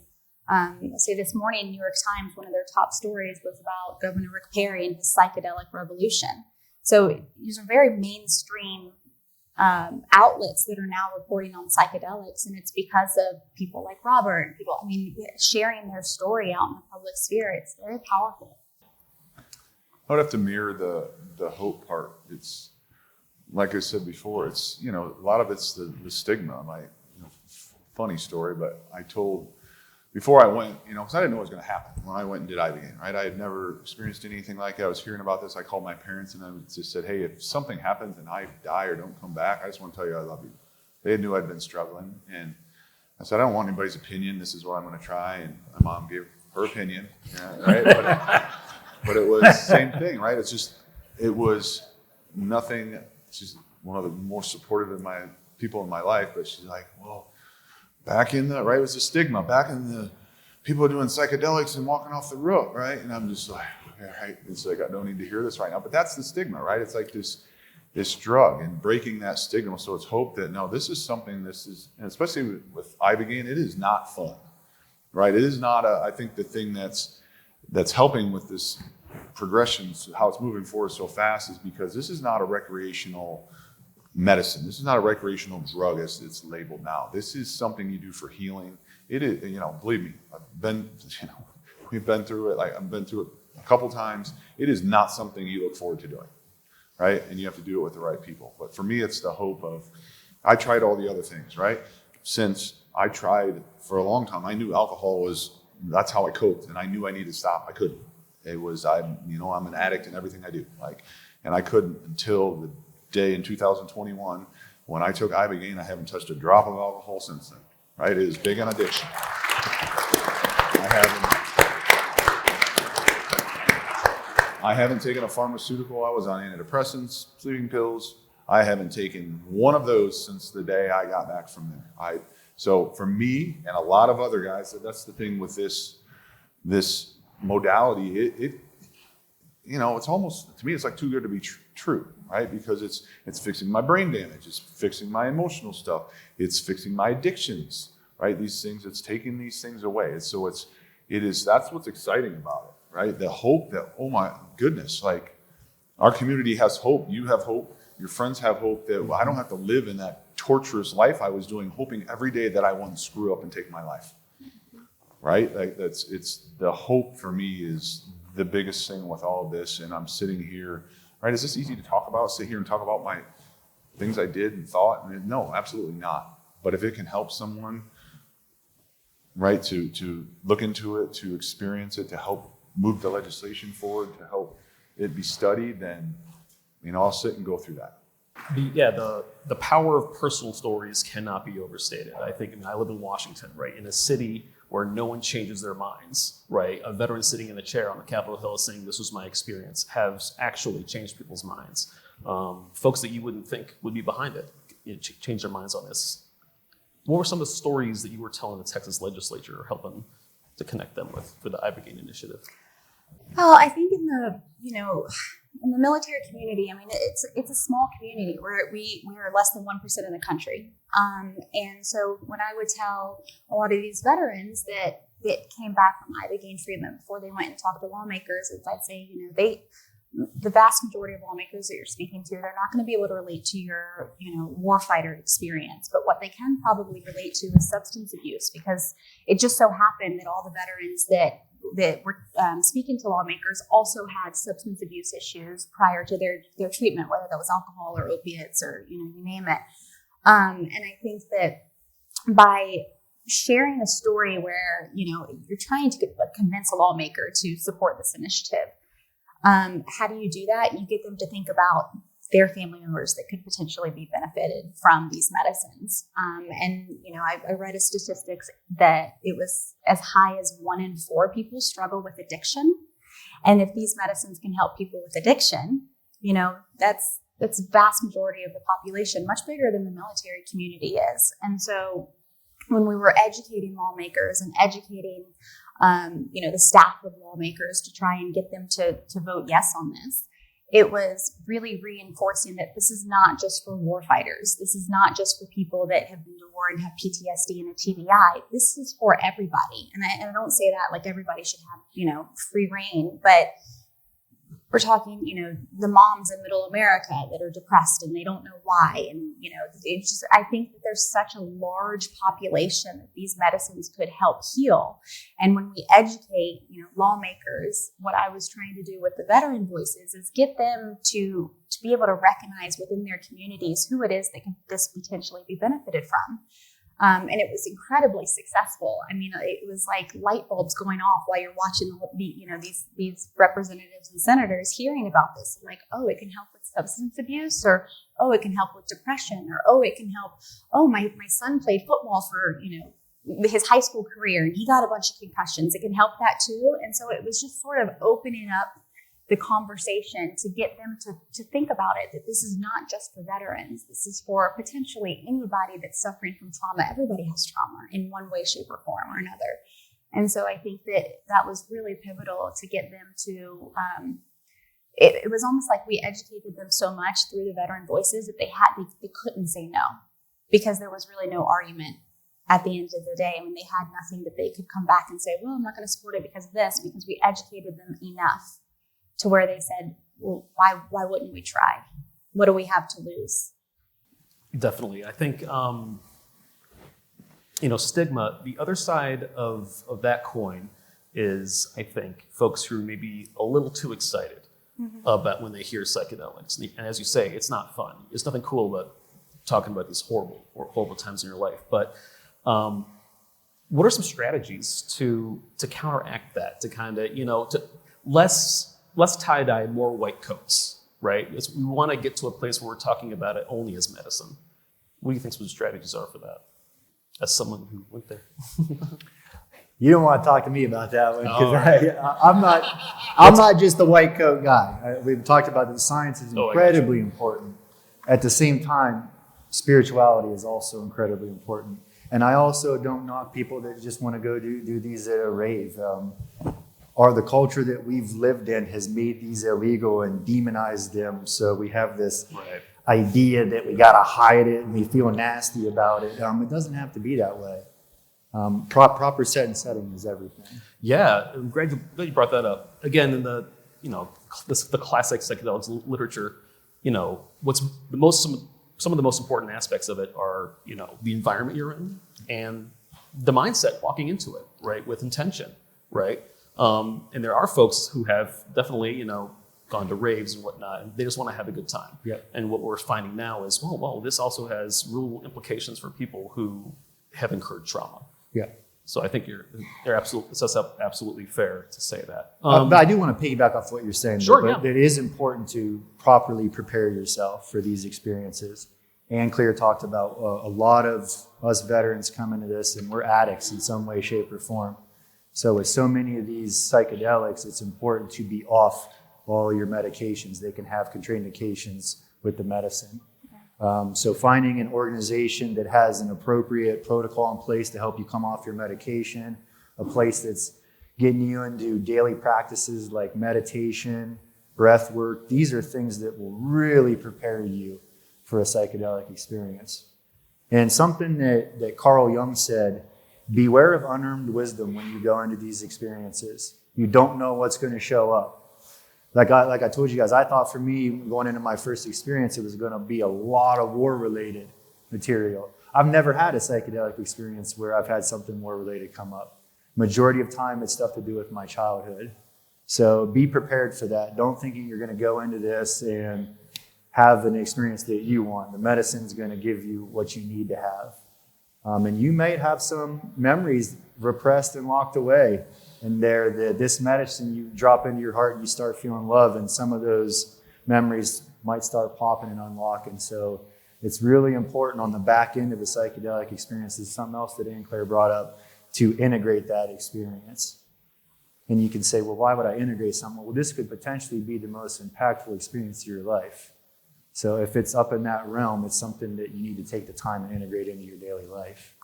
So this morning, New York Times, one of their top stories was about Governor Rick Perry and his psychedelic revolution. So these are very mainstream outlets that are now reporting on psychedelics, and it's because of people like Robert and people, sharing their story out in the public sphere. It's very powerful. I would have to mirror the hope part. It's like I said before. It's a lot of it's the stigma. Funny story, but I told before I went, because I didn't know what was going to happen when I went and did Ibogaine, right? I had never experienced anything like that. I was hearing about this. I called my parents and I just said, hey, if something happens and I die or don't come back, I just want to tell you I love you. They knew I'd been struggling. And I said, I don't want anybody's opinion. This is what I'm going to try. And my mom gave her opinion, right? But it was the same thing, right? It was nothing. She's one of the more supportive of my people in my life, but she's like, well, back in the, right, it was a stigma. Back in the, people are doing psychedelics and walking off the roof, right? And I'm just like, okay, right. It's like, I don't need to hear this right now. But that's the stigma, right? It's like this drug and breaking that stigma. So it's hope that, no, this is something, and especially with Ibogaine, it is not fun, right? It is not I think the thing that's helping with this progression, how it's moving forward so fast, is because this is not a recreational medicine. This is not a recreational drug as it's labeled now. This is something you do for healing. It is, believe me, we've been through it. I've been through it a couple times. It is not something you look forward to doing, right? And you have to do it with the right people. But for me, it's the hope of, I tried all the other things, right? Since I tried for a long time, I knew alcohol that's how I coped, and I knew I needed to stop. I couldn't. I'm an addict in everything I do. And I couldn't until the day in 2021 when I took Ibogaine. I haven't touched a drop of alcohol since then, right? It is big on addiction. I haven't taken a pharmaceutical. I was on antidepressants, sleeping pills. I haven't taken one of those since the day I got back from there. So for me and a lot of other guys, that's the thing with this modality. It's almost, to me, it's like too good to be true, right? Because it's fixing my brain damage, it's fixing my emotional stuff, it's fixing my addictions, right? These things, it's taking these things away. That's what's exciting about it, right? The hope that, oh my goodness, like our community has hope, you have hope, your friends have hope that I don't have to live in that torturous life I was doing, hoping every day that I wouldn't screw up and take my life, right? It's the hope for me is the biggest thing with all of this. And I'm sitting here, right? Is this easy to talk about? Sit here and talk about my things I did and thought? And no, absolutely not. But if it can help someone, right, to look into it, to experience it, to help move the legislation forward, to help it be studied, then I'll sit and go through that. The power of personal stories cannot be overstated. I live in Washington, right, in a city where no one changes their minds, right? A veteran sitting in a chair on the Capitol Hill saying, "This was my experience," has actually changed people's minds. Folks that you wouldn't think would be behind it, change their minds on this. What were some of the stories that you were telling the Texas legislature or helping to connect them with for the Ibogaine initiative? Well, I think in the military community, it's a small community where we are less than 1% of the country. And so when I would tell a lot of these veterans that came back from Ibogaine treatment before they went and talked to lawmakers, I'd say, the vast majority of lawmakers that you're speaking to, they're not going to be able to relate to your, warfighter experience. But what they can probably relate to is substance abuse, because it just so happened that all the veterans that were speaking to lawmakers also had substance abuse issues prior to their treatment, whether that was alcohol or opiates or, you name it. And I think that by sharing a story where, you're trying to convince a lawmaker to support this initiative, how do you do that? You get them to think about their family members that could potentially be benefited from these medicines. I read a statistics that it was as high as 1 in 4 people struggle with addiction. And if these medicines can help people with addiction, that's a vast majority of the population, much bigger than the military community is. And so when we were educating lawmakers and educating the staff of lawmakers to try and get them to vote yes on this, it was really reinforcing that this is not just for warfighters. This is not just for people that have been to war and have PTSD and a TBI. This is for everybody. And I don't say that like everybody should have, free reign, but we're talking, the moms in middle America that are depressed and they don't know why. And, I think that there's such a large population that these medicines could help heal. And when we educate, lawmakers, what I was trying to do with the veteran voices is get them to be able to recognize within their communities who it is that can this potentially be benefited from. And it was incredibly successful. It was like light bulbs going off while you're watching these representatives and senators hearing about this. Like, oh, it can help with substance abuse, or oh, it can help with depression, or oh, it can help. Oh, my son played football for his high school career and he got a bunch of concussions. It can help that too. And so it was just sort of opening up the conversation to get them to think about it, that this is not just for veterans. This is for potentially anybody that's suffering from trauma. Everybody has trauma in one way, shape, or form or another. And so I think that was really pivotal to get them to, it was almost like we educated them so much through the veteran voices that they couldn't say no, because there was really no argument at the end of the day. They had nothing that they could come back and say, well, I'm not going to support it because of this, because we educated them enough to where they said, well, why wouldn't we try? What do we have to lose? Definitely. I think, stigma, the other side of that coin is, I think, folks who are maybe a little too excited about when they hear psychedelics. And as you say, it's not fun. There's nothing cool about talking about these horrible times in your life. But what are some strategies to counteract that, to kind of, to less tie-dye, more white coats, right? We want to get to a place where we're talking about it only as medicine. What do you think some strategies are for that, as someone who went there? You don't want to talk to me about that one because I'm not just the white coat guy. We've talked about the science is incredibly important. At the same time, spirituality is also incredibly important. And I also don't knock people that just want to go do these at a rave. Or the culture that we've lived in has made these illegal and demonized them. So we have this idea that we got to hide it and we feel nasty about it. It doesn't have to be that way. Proper set and setting is everything. Yeah, I'm glad you brought that up. Again, in the the classic psychedelics literature, what's some of the most important aspects of it are the environment you're in and the mindset walking into it, right, with intention, right. And there are folks who have definitely gone to raves and whatnot, and they just want to have a good time. Yeah. And what we're finding now is, well, this also has real implications for people who have incurred trauma. Yeah. So I think it's absolutely fair to say that. But I do want to piggyback off what you're saying. Sure, but it is important to properly prepare yourself for these experiences. Ann Clear talked about a lot of us veterans come into this and we're addicts in some way, shape, or form. So with so many of these psychedelics, it's important to be off all your medications. They can have contraindications with the medicine. So finding an organization that has an appropriate protocol in place to help you come off your medication, a place that's getting you into daily practices like meditation, breath work, these are things that will really prepare you for a psychedelic experience. And something that Carl Jung said, beware of unearned wisdom when you go into these experiences. You don't know what's going to show up. Like I told you guys, I thought for me, going into my first experience, it was going to be a lot of war-related material. I've never had a psychedelic experience where I've had something war-related come up. Majority of time, it's stuff to do with my childhood. So be prepared for that. Don't think you're going to go into this and have an experience that you want. The medicine's going to give you what you need to have. And you might have some memories repressed and locked away. And this medicine, you drop into your heart and you start feeling love, and some of those memories might start popping and unlocking. So it's really important on the back end of a psychedelic experience. This is something else that Ann Claire brought up, to integrate that experience. And you can say, well, why would I integrate something? Well, this could potentially be the most impactful experience of your life. So if it's up in that realm, it's something that you need to take the time and integrate into your daily life.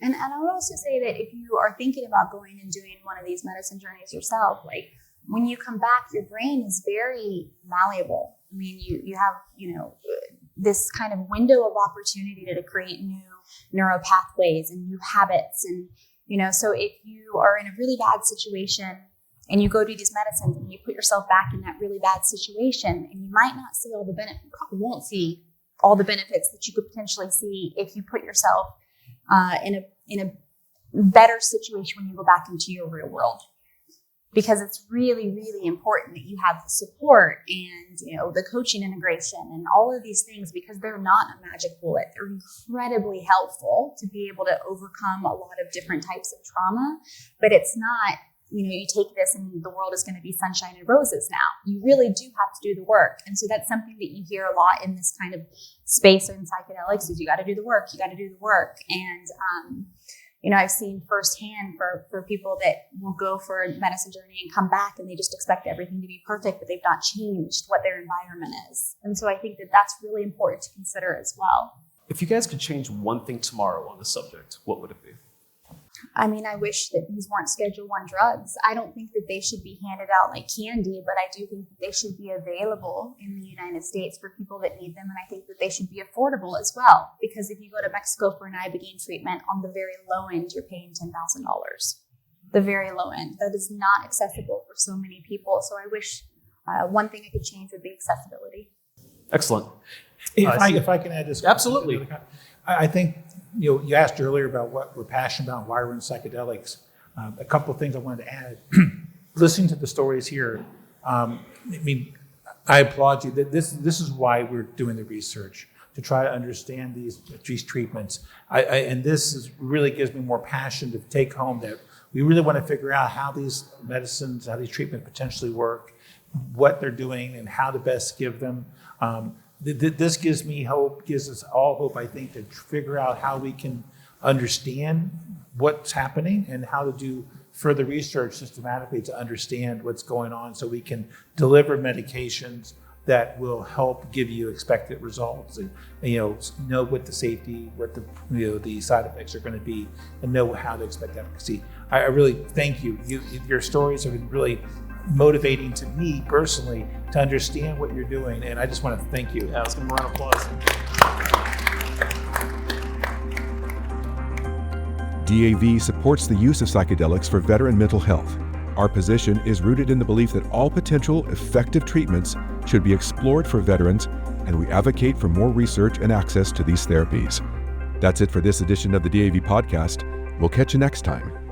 And I would also say that if you are thinking about going and doing one of these medicine journeys yourself, like when you come back, your brain is very malleable. I mean, you have, this kind of window of opportunity to create new neural pathways and new habits. And, so if you are in a really bad situation and you go do these medicines and you put yourself back in that really bad situation, and you might not see all the benefits, you probably won't see all the benefits that you could potentially see if you put yourself in a better situation when you go back into your real world. Because it's really, really important that you have the support and, the coaching integration and all of these things, because they're not a magic bullet. They're incredibly helpful to be able to overcome a lot of different types of trauma, but it's not, you take this and the world is going to be sunshine and roses now. You really do have to do the work. And so that's something that you hear a lot in this kind of space in psychedelics is you got to do the work. And, I've seen firsthand for people that will go for a medicine journey and come back and they just expect everything to be perfect, but they've not changed what their environment is. And so I think that that's really important to consider as well. If you guys could change one thing tomorrow on the subject, what would it be? I mean, I wish that these weren't Schedule I drugs. I don't think that they should be handed out like candy, but I do think that they should be available in the United States for people that need them. And I think that they should be affordable as well. Because if you go to Mexico for an Ibogaine treatment, on the very low end, you're paying $10,000. The very low end. That is not accessible for so many people. So I wish one thing I could change would be accessibility. Excellent. If I can add this. Absolutely. I think, you asked earlier about what we're passionate about and why we're in psychedelics. A couple of things I wanted to add. Listening to the stories here, I applaud you. This is why we're doing the research, to try to understand these treatments. And this really gives me more passion to take home that we really want to figure out how these medicines, how these treatments potentially work, what they're doing, and how to best give them. This gives me hope, gives us all hope, I think, to figure out how we can understand what's happening and how to do further research systematically to understand what's going on so we can deliver medications that will help give you expected results and know what the safety, what the side effects are going to be, and know how to expect efficacy. I really thank you. Your stories have been really motivating to me personally to understand what you're doing, and I just want to thank you. Yeah, let's give them a round of applause. DAV supports the use of psychedelics for veteran mental health. Our position is rooted in the belief that all potential effective treatments should be explored for veterans, and we advocate for more research and access to these therapies. That's it for this edition of the DAV Podcast. We'll catch you next time.